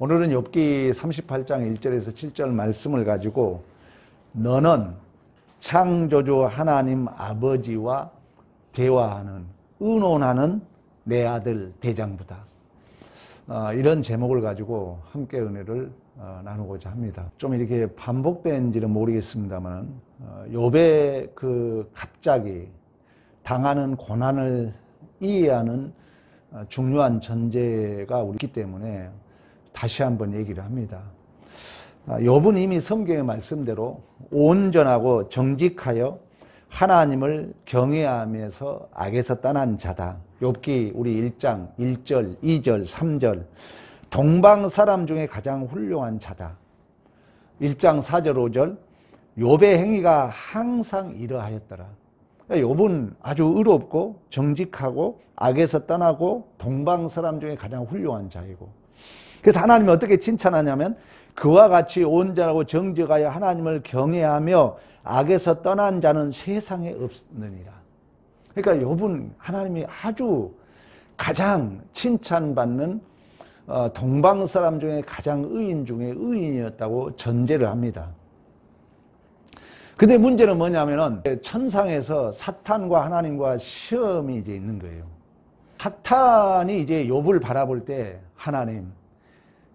오늘은 욥기 38장 1절에서 7절 말씀을 가지고 너는 창조주 하나님 아버지와 대화하는 의논하는 내 아들 대장부다. 이런 제목을 가지고 함께 은혜를 나누고자 합니다. 좀 이렇게 반복된지는 모르겠습니다만 욥의 그 갑자기 당하는 고난을 이해하는 중요한 전제가 있기 때문에 다시 한번 얘기를 합니다. 욥은 이미 성경의 말씀대로 온전하고 정직하여 하나님을 경외하면서 악에서 떠난 자다. 욥기 우리 1장 1절, 2절, 3절 동방 사람 중에 가장 훌륭한 자다. 1장 4절, 5절 욥의 행위가 항상 이러하였더라. 욥은 아주 의롭고 정직하고 악에서 떠나고 동방 사람 중에 가장 훌륭한 자이고, 그래서 하나님이 어떻게 칭찬하냐면 그와 같이 온전하고 정직하여 하나님을 경외하며 악에서 떠난 자는 세상에 없느니라. 그러니까 욥은 하나님이 아주 가장 칭찬받는 동방 사람 중에 가장 의인 중에 의인이었다고 전제를 합니다. 근데 문제는 뭐냐면은 천상에서 사탄과 하나님과 시험이 이제 있는 거예요. 사탄이 이제 욥을 바라볼 때 하나님,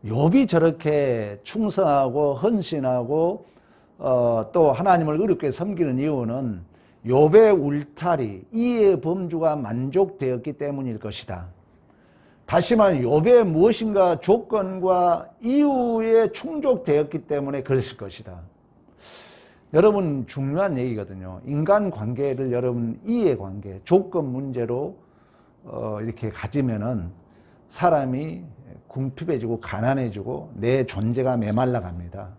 욥이 저렇게 충성하고 헌신하고 또 하나님을 의롭게 섬기는 이유는 욥의 울타리, 이의 범주가 만족되었기 때문일 것이다. 다시 말하면 욥의 무엇인가 조건과 이유에 충족되었기 때문에 그랬을 것이다. 여러분, 중요한 얘기거든요. 인간관계를 여러분 이해관계, 조건 문제로 이렇게 가지면은 사람이 궁핍해지고 가난해지고 내 존재가 메말라 갑니다.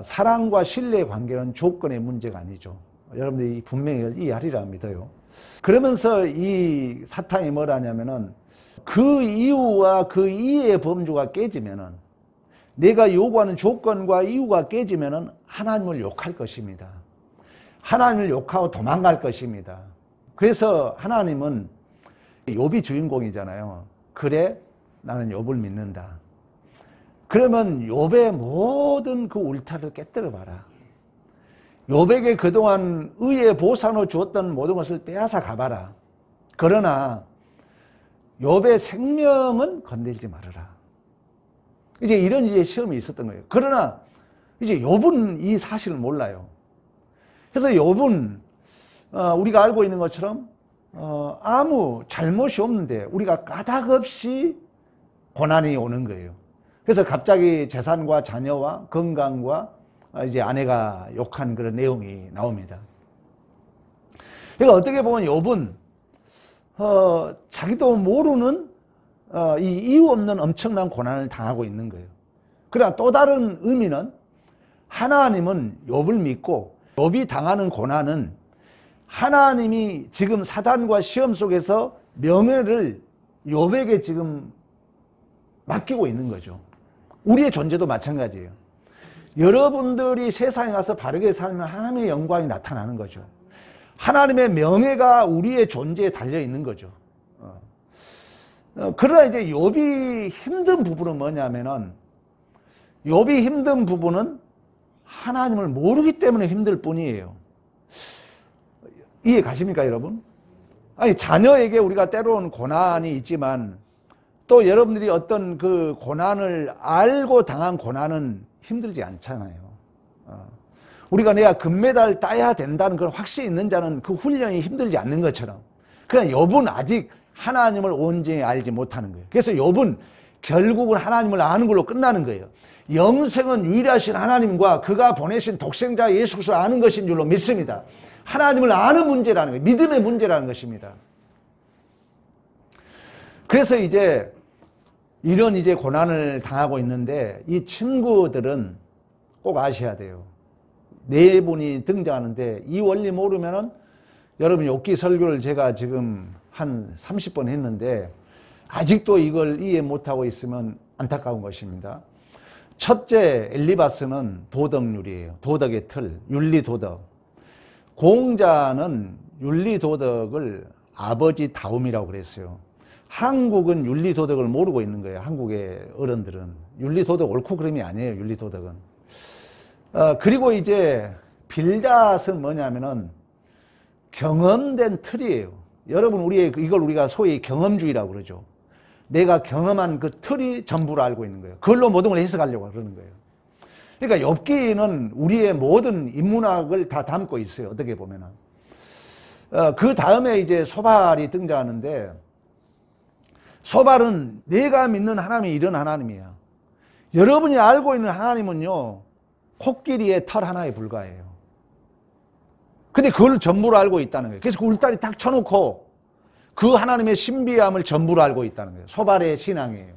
사랑과 신뢰의 관계는 조건의 문제가 아니죠. 여러분들이 분명히 이해하리라 믿어요. 그러면서 이 사탄이 뭘 하냐면은 그 이유와 그 이해의 범주가 깨지면은, 내가 요구하는 조건과 이유가 깨지면은 하나님을 욕할 것입니다. 하나님을 욕하고 도망갈 것입니다. 그래서 하나님은 욥이 주인공이잖아요. 그래, 나는 욥을 믿는다. 그러면 욥의 모든 그 울타리를 깨뜨려 봐라. 욥에게 그동안 의의 보상으로 주었던 모든 것을 빼앗아 가봐라. 그러나 욥의 생명은 건들지 말아라. 이제 이런 이제 시험이 있었던 거예요. 그러나 이제 욥은 이 사실을 몰라요. 그래서 욥은 우리가 알고 있는 것처럼 아무 잘못이 없는데 우리가 까닭없이 고난이 오는 거예요. 그래서 갑자기 재산과 자녀와 건강과 이제 아내가 욕한 그런 내용이 나옵니다. 그러니까 어떻게 보면 욥은 자기도 모르는 이 이유 없는 엄청난 고난을 당하고 있는 거예요. 그러나 또 다른 의미는 하나님은 욥을 믿고 욥이 당하는 고난은 하나님이 지금 사단과 시험 속에서 명예를 욥에게 지금 맡기고 있는 거죠. 우리의 존재도 마찬가지예요. 여러분들이 세상에 가서 바르게 살면 하나님의 영광이 나타나는 거죠. 하나님의 명예가 우리의 존재에 달려 있는 거죠. 그러나 이제 욥이 힘든 부분은 뭐냐면은, 욥이 힘든 부분은 하나님을 모르기 때문에 힘들 뿐이에요. 이해 가십니까, 여러분? 아니, 자녀에게 우리가 때로는 고난이 있지만 또 여러분들이 어떤 그 고난을 알고 당한 고난은 힘들지 않잖아요. 우리가 내가 금메달 따야 된다는 그런 확신이 있는 자는 그 훈련이 힘들지 않는 것처럼, 그러나 욥은 아직 하나님을 온전히 알지 못하는 거예요. 그래서 욥은 결국은 하나님을 아는 걸로 끝나는 거예요. 영생은 유일하신 하나님과 그가 보내신 독생자 예수 그리스도를 아는 것인 줄로 믿습니다. 하나님을 아는 문제라는 거예요. 믿음의 문제라는 것입니다. 그래서 이제 이런 이제 고난을 당하고 있는데 이 친구들은 꼭 아셔야 돼요. 네 분이 등장하는데 이 원리 모르면은, 여러분 욥기 설교를 제가 지금 한 30번 했는데 아직도 이걸 이해 못하고 있으면 안타까운 것입니다. 첫째, 엘리바스는 도덕률이에요. 도덕의 틀, 윤리도덕. 공자는 윤리도덕을 아버지 다움이라고 그랬어요. 한국은 윤리도덕을 모르고 있는 거예요. 한국의 어른들은. 윤리도덕 옳고 그름이 아니에요. 윤리도덕은. 그리고 이제 빌닷은 뭐냐면은 경험된 틀이에요. 여러분, 이걸 우리가 소위 경험주의라고 그러죠. 내가 경험한 그 틀이 전부를 알고 있는 거예요. 그걸로 모든 걸 해석하려고 그러는 거예요. 그러니까 엽기는 우리의 모든 인문학을 다 담고 있어요. 어떻게 보면은. 그 다음에 이제 소발이 등장하는데, 소발은 내가 믿는 하나님이 이런 하나님이야. 여러분이 알고 있는 하나님은요, 코끼리의 털 하나에 불과해요. 근데 그걸 전부로 알고 있다는 거예요. 그래서 그 울타리 딱 쳐놓고 그 하나님의 신비함을 전부로 알고 있다는 거예요. 소발의 신앙이에요.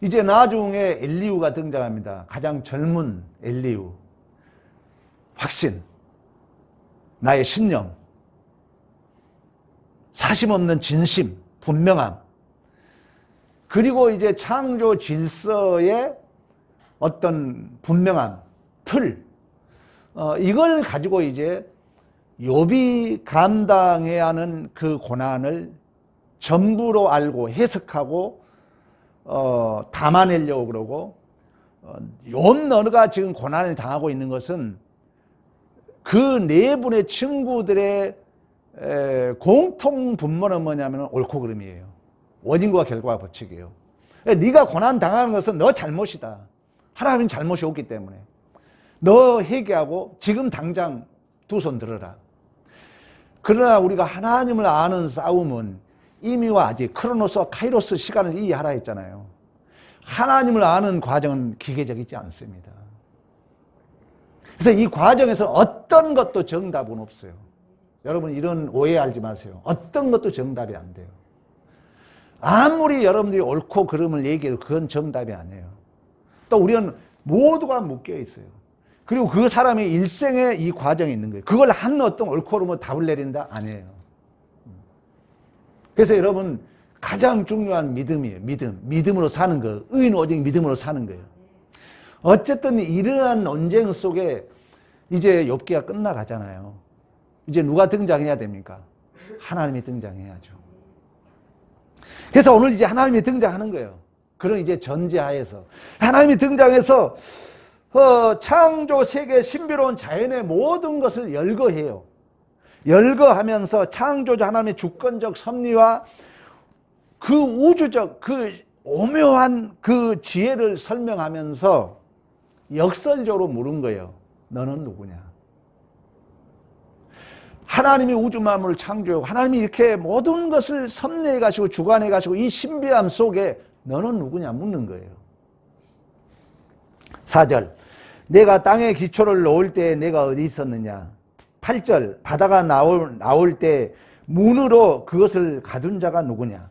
이제 나중에 엘리후가 등장합니다. 가장 젊은 엘리후. 확신, 나의 신념, 사심없는 진심, 분명함, 그리고 이제 창조 질서의 어떤 분명함, 틀, 이걸 가지고 이제 욥이 감당해야 하는 그 고난을 전부로 알고 해석하고 담아내려고 그러고, 욥 너가 지금 고난을 당하고 있는 것은 그 네 분의 친구들의 공통 분모는 뭐냐면 옳고 그름이에요. 원인과 결과 법칙이에요. 네가 고난 당하는 것은 너 잘못이다. 하나님 잘못이 없기 때문에 너 회개하고 지금 당장 두 손 들어라. 그러나 우리가 하나님을 아는 싸움은 이미와 아직, 크로노스와 카이로스 시간을 이해하라 했잖아요. 하나님을 아는 과정은 기계적이지 않습니다. 그래서 이 과정에서 어떤 것도 정답은 없어요. 여러분, 이런 오해하지 마세요. 어떤 것도 정답이 안 돼요. 아무리 여러분들이 옳고 그름을 얘기해도 그건 정답이 아니에요. 또 우리는 모두가 묶여 있어요. 그리고 그 사람의 일생에 이 과정이 있는 거예요. 그걸 한 어떤 옳고 그름으로 답을 내린다? 아니에요. 그래서 여러분, 가장 중요한 믿음이에요. 믿음으로 사는 거. 의인 오직 믿음으로 사는 거예요. 어쨌든 이러한 논쟁 속에 이제 욥기가 끝나가잖아요. 이제 누가 등장해야 됩니까? 하나님이 등장해야죠. 그래서 오늘 이제 하나님이 등장하는 거예요. 그런 이제 전제하에서 하나님이 등장해서 창조 세계 신비로운 자연의 모든 것을 열거해요. 열거하면서 창조자 하나님의 주권적 섭리와 그 우주적 그 오묘한 그 지혜를 설명하면서 역설적으로 물은 거예요. 너는 누구냐? 하나님이 우주 만물을 창조하고 하나님이 이렇게 모든 것을 섭리해 가시고 주관해 가시고 이 신비함 속에 너는 누구냐 묻는 거예요. 4절, 내가 땅의 기초를 놓을 때 내가 어디 있었느냐. 8절, 바다가 나올 때 문으로 그것을 가둔 자가 누구냐.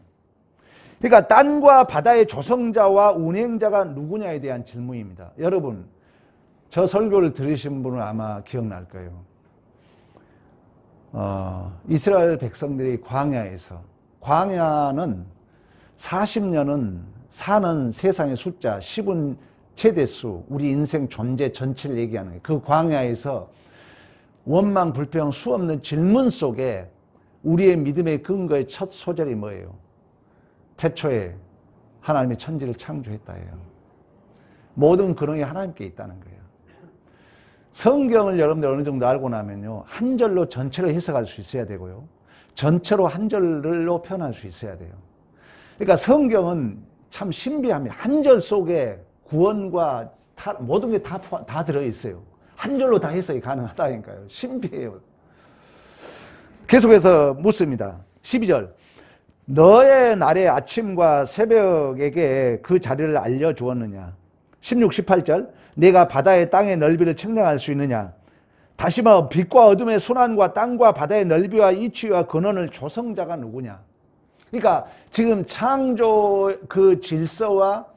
그러니까 땅과 바다의 조성자와 운행자가 누구냐에 대한 질문입니다. 여러분, 저 설교를 들으신 분은 아마 기억날 거예요. 이스라엘 백성들이 광야에서, 광야는 40년은 사는 세상의 숫자, 10은 최대수, 우리 인생 존재 전체를 얘기하는 거예요. 그 광야에서 원망, 불평, 수없는 질문 속에 우리의 믿음의 근거의 첫 소절이 뭐예요? 태초에 하나님이 천지를 창조했다예요. 모든 근원이 하나님께 있다는 거예요. 성경을 여러분들 어느 정도 알고 나면요, 한 절로 전체를 해석할 수 있어야 되고요, 전체로 한 절로 표현할 수 있어야 돼요. 그러니까 성경은 참 신비합니다. 한 절 속에 구원과 모든 게 다 들어있어요. 한 절로 다 해석이 가능하다니까요. 신비해요. 계속해서 묻습니다. 12절, 너의 날의 아침과 새벽에게 그 자리를 알려주었느냐. 16, 18절, 내가 바다의 땅의 넓이를 측량할 수 있느냐. 다시 말해 빛과 어둠의 순환과 땅과 바다의 넓이와 이치와 근원을 조성자가 누구냐. 그러니까 지금 창조 그 질서와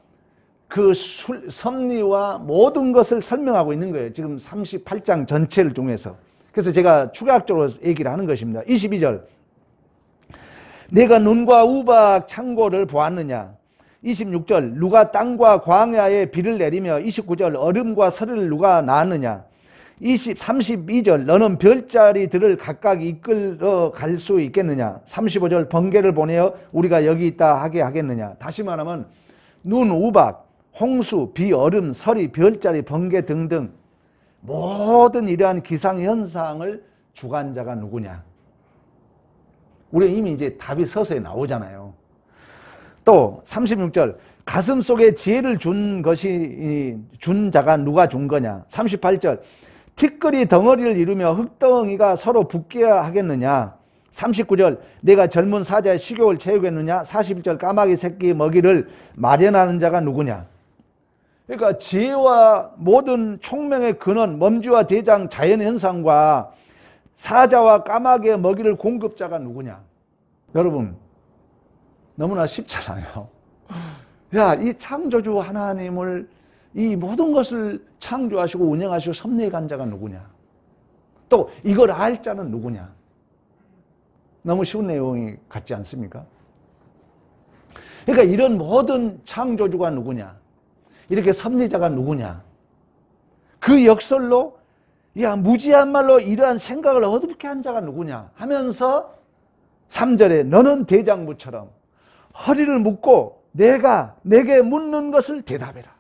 그 섭리와 모든 것을 설명하고 있는 거예요. 지금 38장 전체를 통해서. 그래서 제가 축약적으로 얘기를 하는 것입니다. 22절, 내가 눈과 우박 창고를 보았느냐. 26절, 누가 땅과 광야에 비를 내리며. 29절, 얼음과 설을 누가 낳았느냐. 32절 너는 별자리들을 각각 이끌어 갈 수 있겠느냐. 35절 번개를 보내어 우리가 여기 있다 하게 하겠느냐. 다시 말하면 눈, 우박, 홍수, 비, 얼음, 서리, 별자리, 번개 등등 모든 이러한 기상현상을 주관 자가 누구냐. 우리 이미 이제 답이 서서히 나오잖아요. 또 36절 가슴 속에 지혜를 준 자가 누가 준 거냐. 38절 티끌이 덩어리를 이루며 흙덩이가 서로 붙게 하겠느냐. 39절 내가 젊은 사자의 식욕을 채우겠느냐. 41절 까마귀 새끼 먹이를 마련하는 자가 누구냐. 그러니까 지혜와 모든 총명의 근원, 먼지와 대장 자연현상과 사자와 까마귀의 먹이를 공급자가 누구냐. 여러분 너무나 쉽잖아요. 야, 이 창조주 하나님을 이 모든 것을 창조하시고 운영하시고 섭리해 간 자가 누구냐. 또 이걸 알 자는 누구냐. 너무 쉬운 내용이 같지 않습니까? 그러니까 이런 모든 창조주가 누구냐. 이렇게 섭리자가 누구냐. 그 역설로 야 무지한 말로 이러한 생각을 어둡게 한 자가 누구냐 하면서 3절에 너는 대장부처럼 허리를 묶고 내가 내게 묻는 것을 대답해라.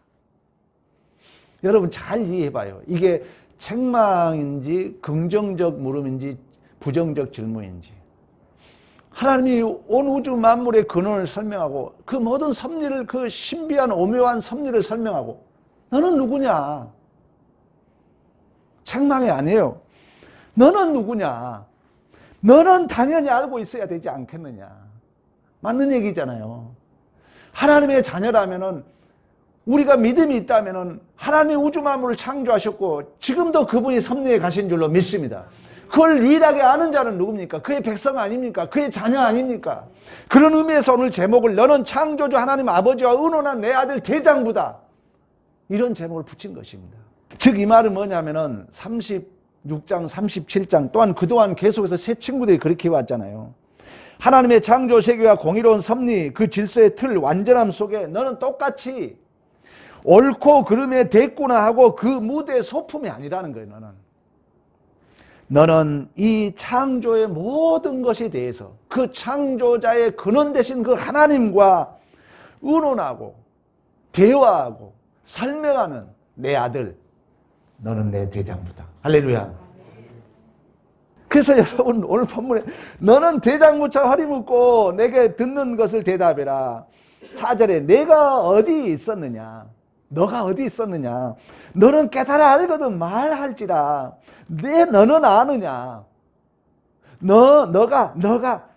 여러분 잘 이해해봐요. 이게 책망인지 긍정적 물음인지 부정적 질문인지. 하나님이 온 우주 만물의 근원을 설명하고 그 모든 섭리를, 그 신비한 오묘한 섭리를 설명하고 너는 누구냐. 책망이 아니에요. 너는 누구냐. 너는 당연히 알고 있어야 되지 않겠느냐. 맞는 얘기잖아요. 하나님의 자녀라면은 우리가 믿음이 있다면은 하나님이 우주 만물을 창조하셨고 지금도 그분이 섭리해 가신 줄로 믿습니다. 그걸 유일하게 아는 자는 누굽니까? 그의 백성 아닙니까? 그의 자녀 아닙니까? 그런 의미에서 오늘 제목을 너는 창조주 하나님 아버지와 의논한 내 아들 대장부다. 이런 제목을 붙인 것입니다. 즉 이 말은 뭐냐면은 36장, 37장 또한 그동안 계속해서 새 친구들이 그렇게 왔잖아요. 하나님의 창조 세계와 공의로운 섭리, 그 질서의 틀, 완전함 속에 너는 똑같이 옳고 그름에 됐구나 하고 그 무대의 소품이 아니라는 거예요. 너는 이 창조의 모든 것에 대해서 그 창조자의 근원 되신 그 하나님과 의논하고 대화하고 설명하는 내 아들, 너는 내 대장부다. 할렐루야. 그래서 여러분 오늘 본문에 너는 대장부처럼 허리 묶고 내게 듣는 것을 대답해라. 4절에 내가 어디 있었느냐. 너가 어디 있었느냐. 너는 깨달아 알거든 말할지라. 너는 아느냐. 너가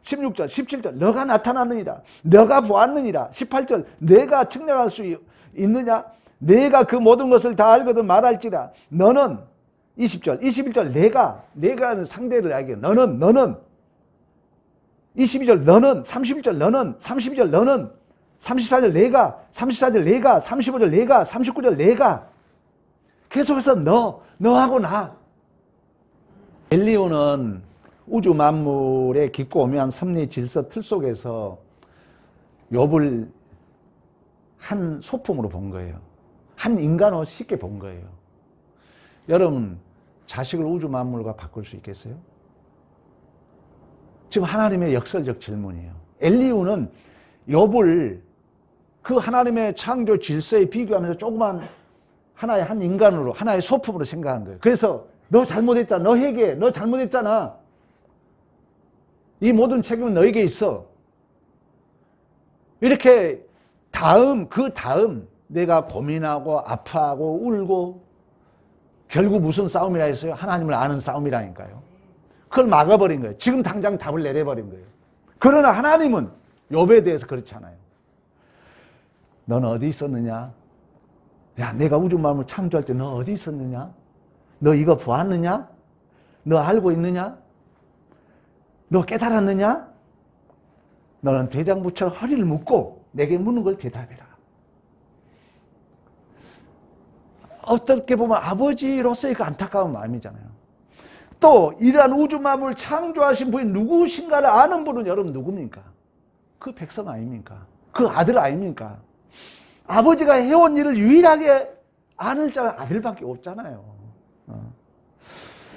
16절 17절 너가 나타났느니라. 너가 보았느니라. 18절 내가 측량할 수 있느냐. 내가 그 모든 것을 다 알거든 말할지라. 너는 20절 21절 내가 상대를 알게. 너는 22절 너는 31절 너는 32절 너는 34절 내가 34절 내가 35절 내가 39절 내가 계속해서 너하고 나. 엘리오는 우주 만물의 깊고 오묘한 섭리 질서 틀 속에서 욥을 한 소품으로 본 거예요. 한 인간으로 쉽게 본 거예요. 여러분 자식을 우주 만물과 바꿀 수 있겠어요? 지금 하나님의 역설적 질문이에요. 엘리후는 욥을 그 하나님의 창조 질서에 비교하면서 조그만 하나의 한 인간으로 하나의 소품으로 생각한 거예요. 그래서 너 잘못했잖아. 너 회개해. 너 잘못했잖아. 이 모든 책임은 너에게 있어. 이렇게 그 다음 내가 고민하고 아파하고 울고 결국 무슨 싸움이라 했어요? 하나님을 아는 싸움이라니까요. 그걸 막아버린 거예요. 지금 당장 답을 내려버린 거예요. 그러나 하나님은 욥에 대해서 그렇잖아요. 너는 어디 있었느냐? 야, 내가 우주 만물 창조할 때 너 어디 있었느냐? 너 이거 보았느냐? 너 알고 있느냐? 너 깨달았느냐? 너는 대장부처럼 허리를 묶고 내게 묻는 걸 대답해라. 어떻게 보면 아버지로서의 그 안타까운 마음이잖아요. 또 이러한 우주 만물을 창조하신 분이 누구신가를 아는 분은 여러분 누굽니까? 그 백성 아닙니까? 그 아들 아닙니까? 아버지가 해온 일을 유일하게 아는 자가 아들밖에 없잖아요.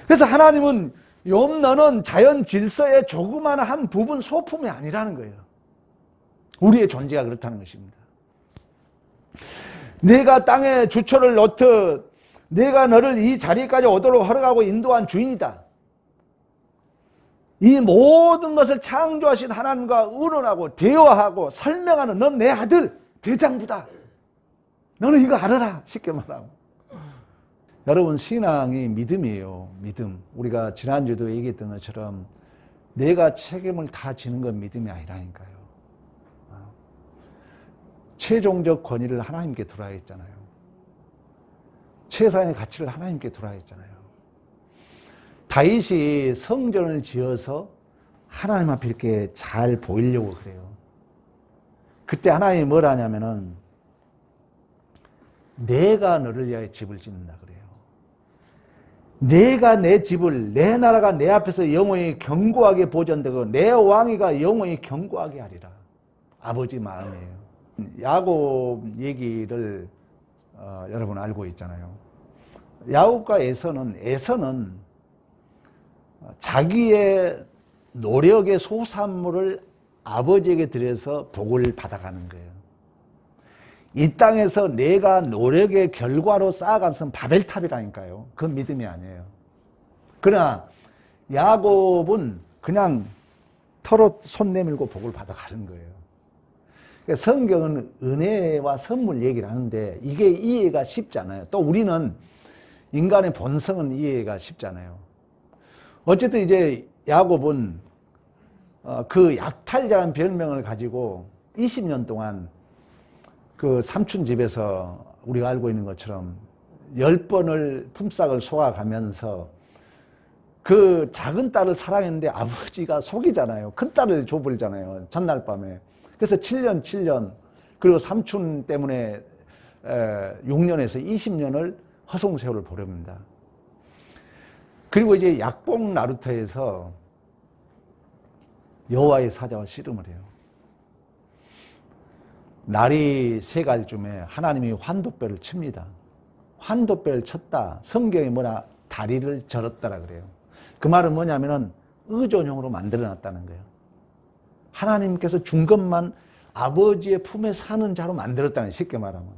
그래서 하나님은 욥 너는 자연 질서의 조그마한 한 부분 소품이 아니라는 거예요. 우리의 존재가 그렇다는 것입니다. 내가 땅에 주초를 놓듯 내가 너를 이 자리까지 오도록 허락하고 인도한 주인이다. 이 모든 것을 창조하신 하나님과 의논하고 대화하고 설명하는 넌 내 아들 대장부다. 너는 이거 알아라. 쉽게 말하고. 여러분 신앙이 믿음이에요. 믿음. 우리가 지난주에도 얘기했던 것처럼 내가 책임을 다 지는 건 믿음이 아니라니까요. 최종적 권위를 하나님께 두라 했잖아요. 최상의 가치를 하나님께 두라 했잖아요. 다윗이 성전을 지어서 하나님 앞에 이렇게 잘 보이려고 그래요. 그때 하나님이 뭐라 하냐면은 내가 너를 위하여 집을 짓는다 그래요. 내가 내 집을 내 나라가 내 앞에서 영원히 견고하게 보존되고 내 왕위가 영원히 견고하게 하리라. 아버지 마음이에요. 야곱 얘기를 여러분 알고 있잖아요. 야곱과 에서는 자기의 노력의 소산물을 아버지에게 드려서 복을 받아가는 거예요. 이 땅에서 내가 노력의 결과로 쌓아간 것은 바벨탑이라니까요. 그건 믿음이 아니에요. 그러나 야곱은 그냥 털어 손 내밀고 복을 받아가는 거예요. 그러니까 성경은 은혜와 선물 얘기를 하는데 이게 이해가 쉽지 않아요. 또 우리는 인간의 본성은 이해가 쉽지 않아요. 어쨌든 이제 야곱은 그 약탈자라는 별명을 가지고 20년 동안 그 삼촌 집에서 우리가 알고 있는 것처럼 10번을 품삯을 속아가면서 그 작은 딸을 사랑했는데 아버지가 속이잖아요. 큰 딸을 줘버리잖아요. 전날 밤에. 그래서 7년 그리고 삼촌 때문에 6년에서 20년을 허송세월을 보냅니다. 그리고 이제 약봉 나루터에서 여호와의 사자와 씨름을 해요. 날이 새갈쯤에 하나님이 환도뼈를 칩니다. 환도뼈를 쳤다. 성경에 뭐라 다리를 절었다라 그래요. 그 말은 뭐냐면은 의존형으로 만들어놨다는 거예요. 하나님께서 준 것만 아버지의 품에 사는 자로 만들었다는, 쉽게 말하면.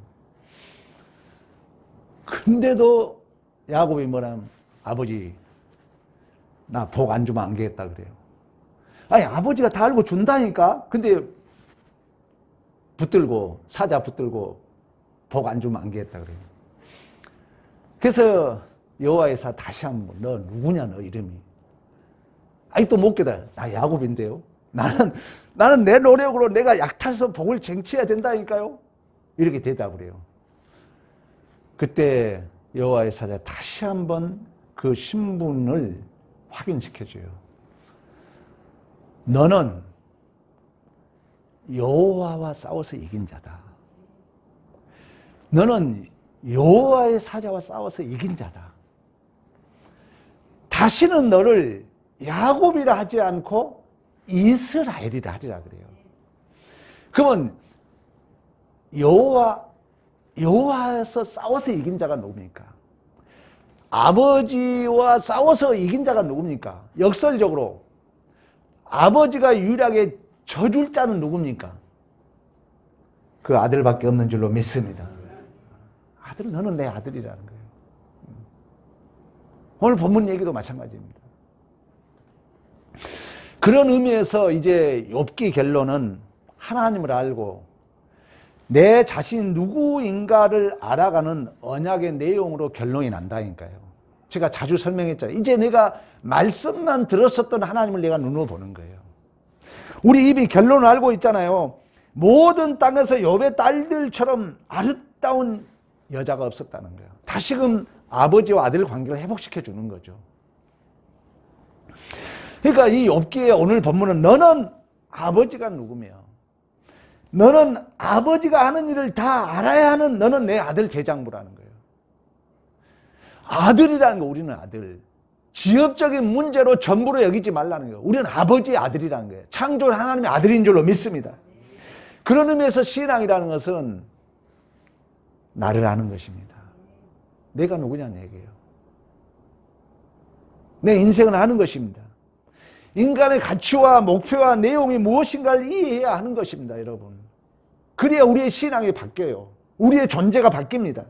근데도 야곱이 뭐라면 아버지 나 복 안 주면 안 되겠다 그래요. 아니 아버지가 다 알고 준다니까. 근데 사자 붙들고 복 안 주면 안 되겠다 그래요. 그래서 여호와의 사 다시 한번 너 누구냐 너 이름이. 아직도 못 깨달아. 나 야곱인데요. 나는 내 노력으로 내가 약탈해서 복을 쟁취해야 된다니까요. 이렇게 대답을 해요. 그때 여호와의 사자 다시 한번 그 신분을 확인시켜줘요. 너는 여호와와 싸워서 이긴 자다. 너는 여호와의 사자와 싸워서 이긴 자다. 다시는 너를 야곱이라 하지 않고 이스라엘이라 하리라 그래요. 그러면 여호와에서 싸워서 이긴 자가 누굽니까? 아버지와 싸워서 이긴 자가 누굽니까? 역설적으로 아버지가 유일하게 져줄 자는 누굽니까? 그 아들밖에 없는 줄로 믿습니다. 아들, 너는 내 아들이라는 거예요. 오늘 본문 얘기도 마찬가지입니다. 그런 의미에서 이제 욥기 결론은 하나님을 알고 내 자신이 누구인가를 알아가는 언약의 내용으로 결론이 난다니까요. 제가 자주 설명했잖아요. 이제 내가 말씀만 들었었던 하나님을 내가 눈으로 보는 거예요. 우리 입이 결론을 알고 있잖아요. 모든 땅에서 욥의 딸들처럼 아름다운 여자가 없었다는 거예요. 다시금 아버지와 아들 관계를 회복시켜 주는 거죠. 그러니까 이 욥기의 오늘 본문은 너는 아버지가 누구며 너는 아버지가 하는 일을 다 알아야 하는 너는 내 아들 대장부라는 거예요. 아들이라는 거, 우리는 아들. 지역적인 문제로 전부로 여기지 말라는 거예요. 우리는 아버지의 아들이라는 거예요. 창조 하나님의 아들인 줄로 믿습니다. 그런 의미에서 신앙이라는 것은 나를 아는 것입니다. 내가 누구냐는 얘기예요. 내 인생을 하는 것입니다. 인간의 가치와 목표와 내용이 무엇인가를 이해해야 하는 것입니다, 여러분. 그래야 우리의 신앙이 바뀌어요. 우리의 존재가 바뀝니다.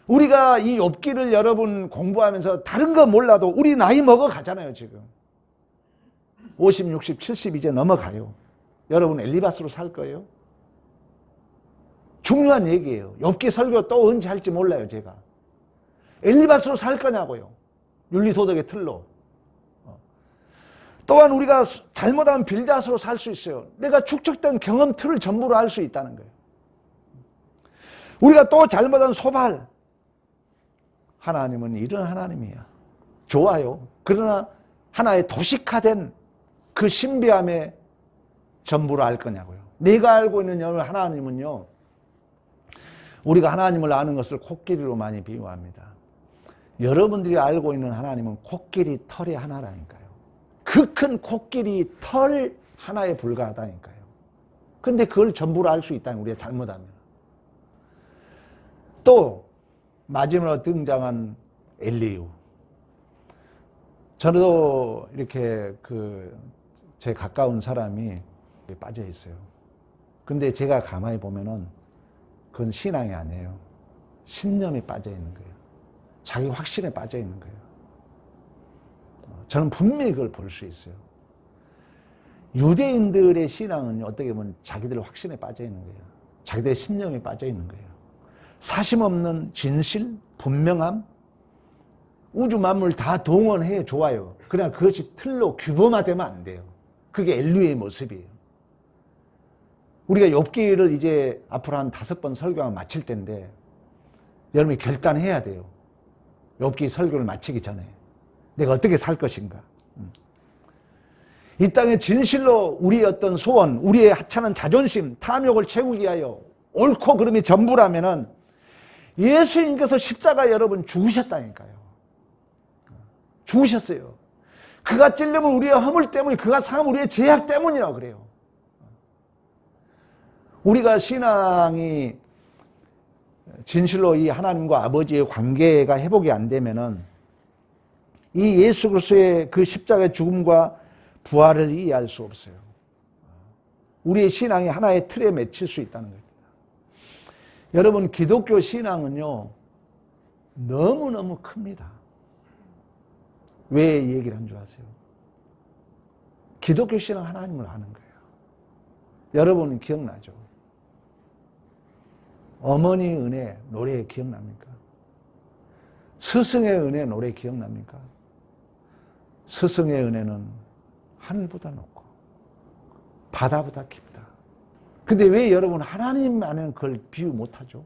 우리가 이 욥기를 여러분 공부하면서 다른 거 몰라도 우리 나이 먹어 가잖아요, 지금. 50, 60, 70 이제 넘어가요. 여러분 엘리바스로 살 거예요? 중요한 얘기예요. 욥기 설교 또 언제 할지 몰라요, 제가. 엘리바스로 살 거냐고요. 윤리도덕의 틀로. 또한 우리가 잘못하면 빌닷으로 살 수 있어요. 내가 축적된 경험 틀을 전부로 할 수 있다는 거예요. 우리가 또 잘못하면 소발. 하나님은 이런 하나님이야. 좋아요. 그러나 하나의 도식화된 그 신비함의 전부를 알 거냐고요. 내가 알고 있는 하나님은요, 우리가 하나님을 아는 것을 코끼리로 많이 비유합니다. 여러분들이 알고 있는 하나님은 코끼리 털의 하나라니까요. 그 큰 코끼리 털 하나에 불과하다니까요. 근데 그걸 전부로 알 수 있다는 우리가 잘못하면. 또 마지막으로 등장한 엘리후. 저도 이렇게 제 가까운 사람이 빠져 있어요. 근데 제가 가만히 보면은 그건 신앙이 아니에요. 신념이 빠져 있는 거예요. 자기 확신에 빠져 있는 거예요. 저는 분명히 그걸 볼 수 있어요. 유대인들의 신앙은 어떻게 보면 자기들 확신에 빠져 있는 거예요. 자기들의 신념에 빠져 있는 거예요. 사심 없는 진실, 분명함, 우주 만물 다 동원해 좋아요. 그러나 그것이 틀로 규범화되면 안 돼요. 그게 엘리후의 모습이에요. 우리가 욥기를 이제 앞으로 한 5번 설교가 마칠 텐데 여러분이 결단해야 돼요. 욥기 설교를 마치기 전에 내가 어떻게 살 것인가. 이 땅의 진실로 우리의 어떤 소원, 우리의 하찮은 자존심, 탐욕을 채우기 위하여 옳고 그름이 전부라면은 예수님께서 십자가 여러분 죽으셨다니까요. 죽으셨어요. 그가 찔림은 우리의 허물 때문에, 그가 상함은 우리의 죄악 때문이라고 그래요. 우리가 신앙이 진실로 이 하나님과 아버지의 관계가 회복이 안 되면은 이 예수 그리스도의 그 십자가의 죽음과 부활을 이해할 수 없어요. 우리의 신앙이 하나의 틀에 맺힐 수 있다는 겁니다. 여러분, 기독교 신앙은요, 너무너무 큽니다. 왜 이 얘기를 한 줄 아세요? 기독교 신앙 하나님을 아는 거예요. 여러분은 기억나죠? 어머니 은혜 노래 기억납니까? 스승의 은혜 노래 기억납니까? 스승의 은혜는 하늘보다 높고 바다보다 깊다. 근데 왜 여러분 하나님 안에는 그걸 비유 못하죠?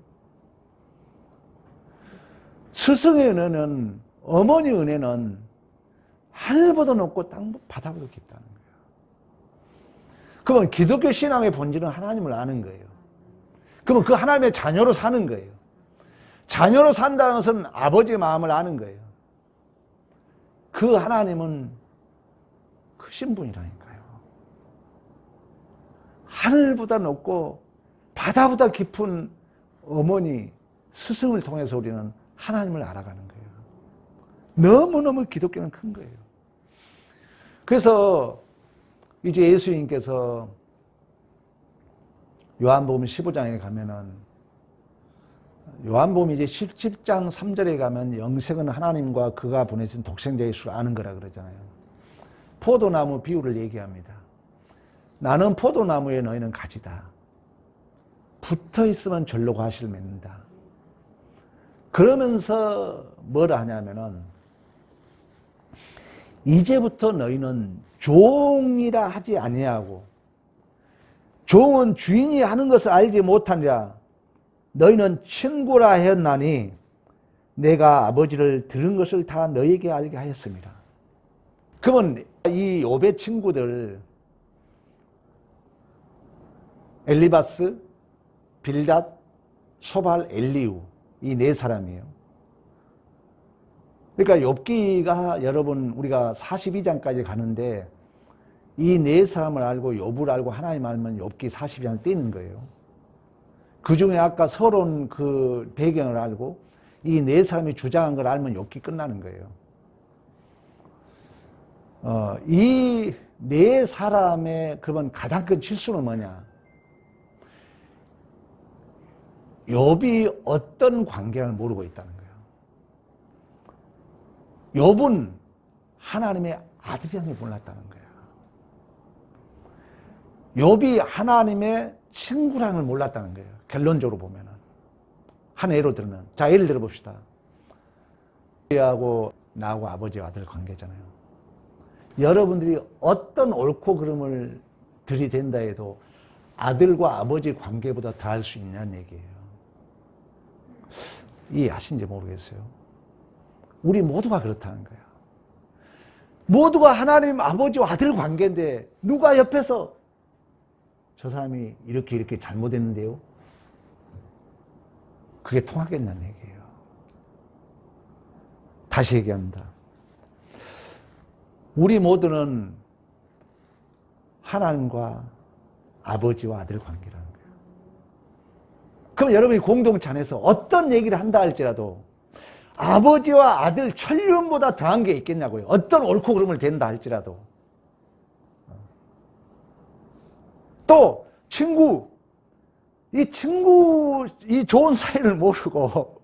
스승의 은혜는, 어머니 은혜는 하늘보다 높고 바다보다 깊다는 거예요. 그러면 기독교 신앙의 본질은 하나님을 아는 거예요. 그러면 그 하나님의 자녀로 사는 거예요. 자녀로 산다는 것은 아버지의 마음을 아는 거예요. 그 하나님은 크신 분이라니까요. 하늘보다 높고 바다보다 깊은 어머니, 스승을 통해서 우리는 하나님을 알아가는 거예요. 너무너무 기독교는 큰 거예요. 그래서 이제 예수님께서 요한복음 15장에 가면은, 요한복음 이제 17장 3절에 가면 영생은 하나님과 그가 보내신 독생자 예수를 아는 거라 그러잖아요. 포도나무 비유를 얘기합니다. 나는 포도나무에 너희는 가지다. 붙어 있으면 절로 과실을 맺는다. 그러면서 뭐라 하냐면은, 이제부터 너희는 종이라 하지 아니하고 종은 주인이 하는 것을 알지 못하니라. 너희는 친구라 하였나니 내가 아버지를 들은 것을 다 너희에게 알게 하였습니다. 그러면 이 욥의 친구들, 엘리바스, 빌닷, 소발, 엘리후, 이 네 사람이에요. 그러니까 욥기가 여러분 우리가 42장까지 가는데 이 네 사람을 알고 욥을 알고 하나님 알면 욥기 42장을 띄는 거예요. 그 중에 아까 서론 그 배경을 알고 이 네 사람이 주장한 걸 알면 욥기 끝나는 거예요. 이 네 사람의 그러면 가장 큰 실수는 뭐냐? 욥이 어떤 관계를 모르고 있다는 거예요. 욥은 하나님의 아들이라는 걸 몰랐다는 거예요. 욥이 하나님의 친구라는 걸 몰랐다는 거예요. 결론적으로 보면은. 한 예로 들면, 자, 예를 들어 봅시다. 아버지하고 나하고 아버지와 아들 관계잖아요. 여러분들이 어떤 옳고 그름을 들이댄다 해도 아들과 아버지 관계보다 더할 수 있냐는 얘기예요. 이해하신지 모르겠어요. 우리 모두가 그렇다는 거야. 모두가 하나님 아버지와 아들 관계인데 누가 옆에서 저 사람이 이렇게 잘못했는데요? 그게 통하겠냐는 얘기예요. 다시 얘기합니다. 우리 모두는 하나님과 아버지와 아들 관계라는 거예요. 그럼 여러분이 공동체 안에서 어떤 얘기를 한다 할지라도 아버지와 아들 천륜보다 더한 게 있겠냐고요. 어떤 옳고 그름을 된다 할지라도. 또 친구, 이 좋은 사이를 모르고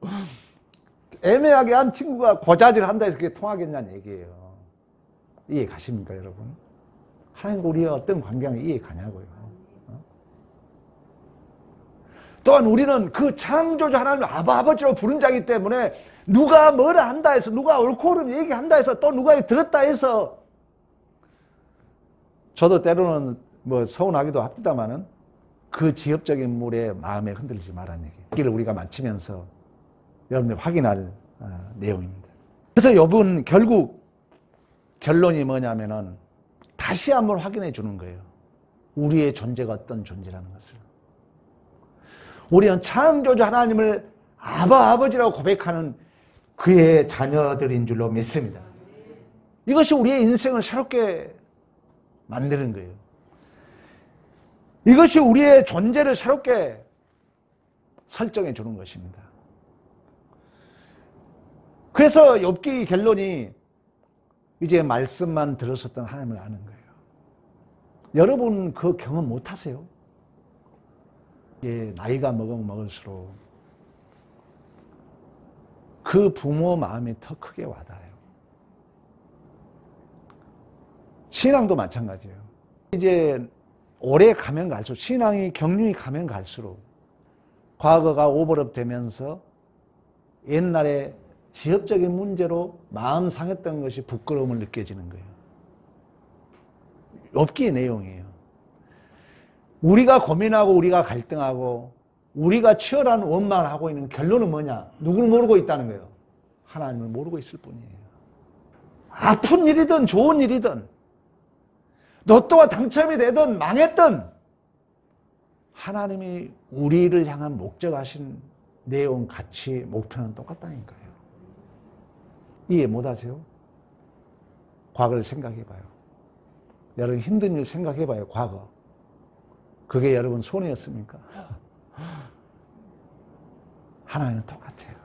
애매하게 한 친구가 고자질을 한다 해서 그게 통하겠냐는 얘기예요. 이해 가십니까, 여러분? 하나님과 우리가 어떤 관계가 이해 가냐고요. 또한 우리는 그 창조주 하나님을 아버지로 부른 자이기 때문에 누가 뭐라 한다 해서, 누가 옳고 그름 얘기한다 해서, 또 누가 들었다 해서, 저도 때로는 뭐 서운하기도 합니다만은 그 지엽적인 물에 마음에 흔들리지 말라는 얘기예요. 이 길을 우리가 마치면서 여러분들 확인할 내용입니다. 그래서 욥은 결국 결론이 뭐냐면은 다시 한번 확인해 주는 거예요. 우리의 존재가 어떤 존재라는 것을. 우리는 창조주 하나님을 아버지라고 고백하는 그의 자녀들인 줄로 믿습니다. 이것이 우리의 인생을 새롭게 만드는 거예요. 이것이 우리의 존재를 새롭게 설정해 주는 것입니다. 그래서 욥기 결론이 이제 말씀만 들었었던 하나님을 아는 거예요. 여러분 그 경험 못 하세요? 이제 나이가 먹으면 먹을수록 그 부모 마음이 더 크게 와닿아요. 신앙도 마찬가지예요. 이제 오래 가면 갈수록, 신앙이 경륜이 가면 갈수록 과거가 오버랩되면서 옛날에 지엽적인 문제로 마음 상했던 것이 부끄러움을 느껴지는 거예요. 욥기의 내용이에요. 우리가 고민하고 우리가 갈등하고 우리가 치열한 원망을 하고 있는 결론은 뭐냐? 누굴 모르고 있다는 거예요. 하나님을 모르고 있을 뿐이에요. 아픈 일이든 좋은 일이든 로또가 당첨이 되든 망했든 하나님이 우리를 향한 목적하신 내용, 가치, 목표는 똑같다니까요. 이해 못하세요? 과거를 생각해봐요. 여러분 힘든 일 생각해봐요. 과거. 그게 여러분 손해였습니까? 하나님은 똑같아요.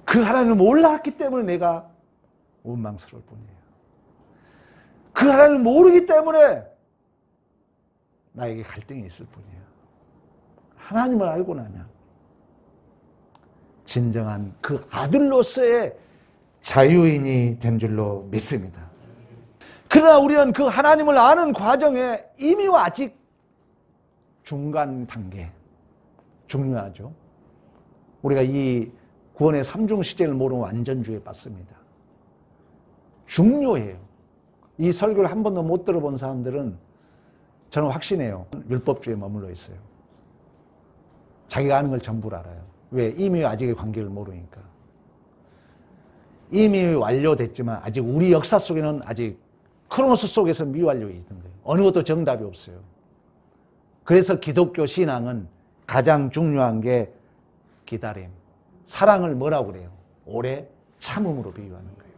그 하나님을 몰랐기 때문에 내가 원망스러울 뿐이에요. 그 하나님을 모르기 때문에 나에게 갈등이 있을 뿐이에요. 하나님을 알고 나면 진정한 그 아들로서의 자유인이 된 줄로 믿습니다. 그러나 우리는 그 하나님을 아는 과정에 이미와 아직 중간 단계, 중요하죠. 우리가 이 구원의 삼중 시제를 모르는 완전주의에 빠집니다. 중요해요. 이 설교를 한 번도 못 들어본 사람들은 저는 확신해요. 율법주의에 머물러 있어요. 자기가 아는 걸 전부 알아요. 왜? 이미와 아직의 관계를 모르니까. 이미 완료됐지만 아직 우리 역사 속에는 아직 크로노스 속에서 미완료에 있는 거예요. 어느 것도 정답이 없어요. 그래서 기독교 신앙은 가장 중요한 게 기다림. 사랑을 뭐라고 그래요? 오래 참음으로 비유하는 거예요.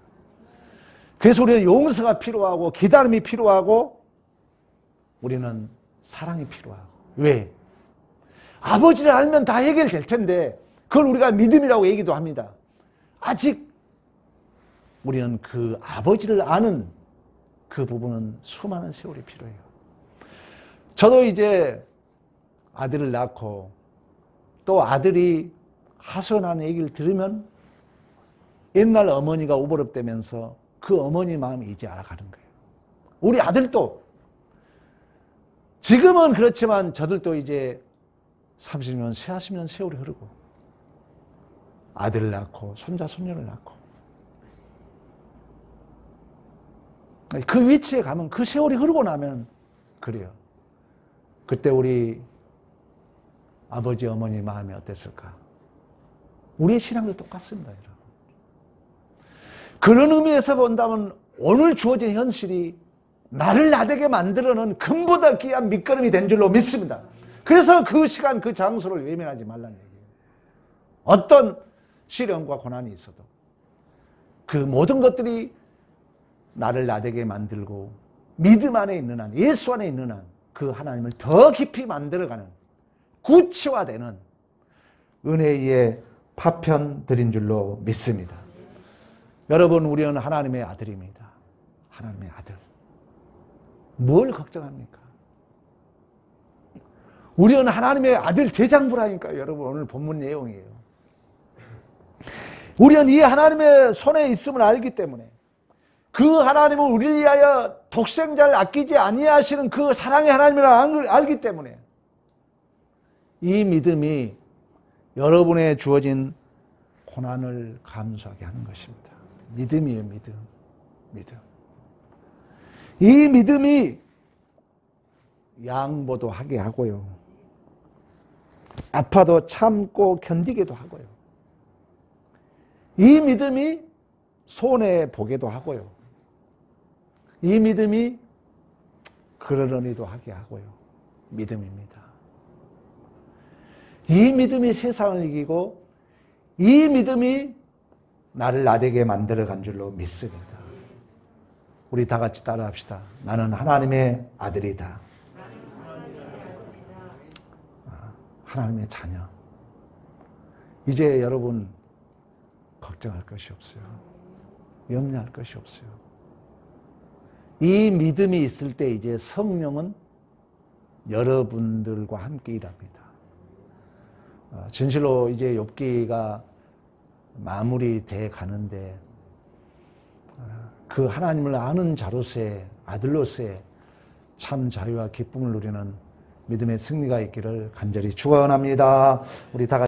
그래서 우리는 용서가 필요하고 기다림이 필요하고 우리는 사랑이 필요하고. 왜? 아버지를 알면 다 해결될 텐데 그걸 우리가 믿음이라고 얘기도 합니다. 아직 우리는 그 아버지를 아는 그 부분은 수많은 세월이 필요해요. 저도 이제 아들을 낳고 또 아들이 하소연하는 얘기를 들으면 옛날 어머니가 오버랩되면서 그 어머니 마음이 이제 알아가는 거예요. 우리 아들도 지금은 그렇지만 저들도 이제 30년, 40년 세월이 흐르고 아들을 낳고 손자, 손녀를 낳고 그 위치에 가면 그 세월이 흐르고 나면 그래요. 그때 우리 아버지, 어머니 마음이 어땠을까? 우리의 신앙도 똑같습니다, 여러분. 그런 의미에서 본다면 오늘 주어진 현실이 나를 나되게 만들어는 금보다 귀한 밑거름이 된 줄로 믿습니다. 그래서 그 시간, 그 장소를 외면하지 말라는 얘기예요. 어떤 시련과 고난이 있어도 그 모든 것들이 나를 나되게 만들고 믿음 안에 있는 한, 예수 안에 있는 한 그 하나님을 더 깊이 만들어가는 구체화되는 은혜의 파편들인 줄로 믿습니다. 여러분, 우리는 하나님의 아들입니다. 하나님의 아들. 뭘 걱정합니까? 우리는 하나님의 아들 대장부라니까요. 여러분, 오늘 본문 내용이에요. 우리는 이 하나님의 손에 있음을 알기 때문에 그 하나님은 우리를 위하여 독생자를 아끼지 아니하시는 그 사랑의 하나님을 알기 때문에 이 믿음이 여러분의 주어진 고난을 감수하게 하는 것입니다. 믿음이에요, 믿음. 믿음. 이 믿음이 양보도 하게 하고요. 아파도 참고 견디게도 하고요. 이 믿음이 손해보게도 하고요. 이 믿음이 그러려니도 하게 하고요. 믿음입니다. 이 믿음이 세상을 이기고 이 믿음이 나를 나되게 만들어간 줄로 믿습니다. 우리 다 같이 따라합시다. 나는 하나님의 아들이다. 하나님의 자녀. 이제 여러분 걱정할 것이 없어요. 염려할 것이 없어요. 이 믿음이 있을 때 이제 성령은 여러분들과 함께 일합니다. 진실로 이제 욥기가 마무리돼 가는데 그 하나님을 아는 자로서의 아들로서의 참 자유와 기쁨을 누리는 믿음의 승리가 있기를 간절히 축원합니다. 우리 다 같이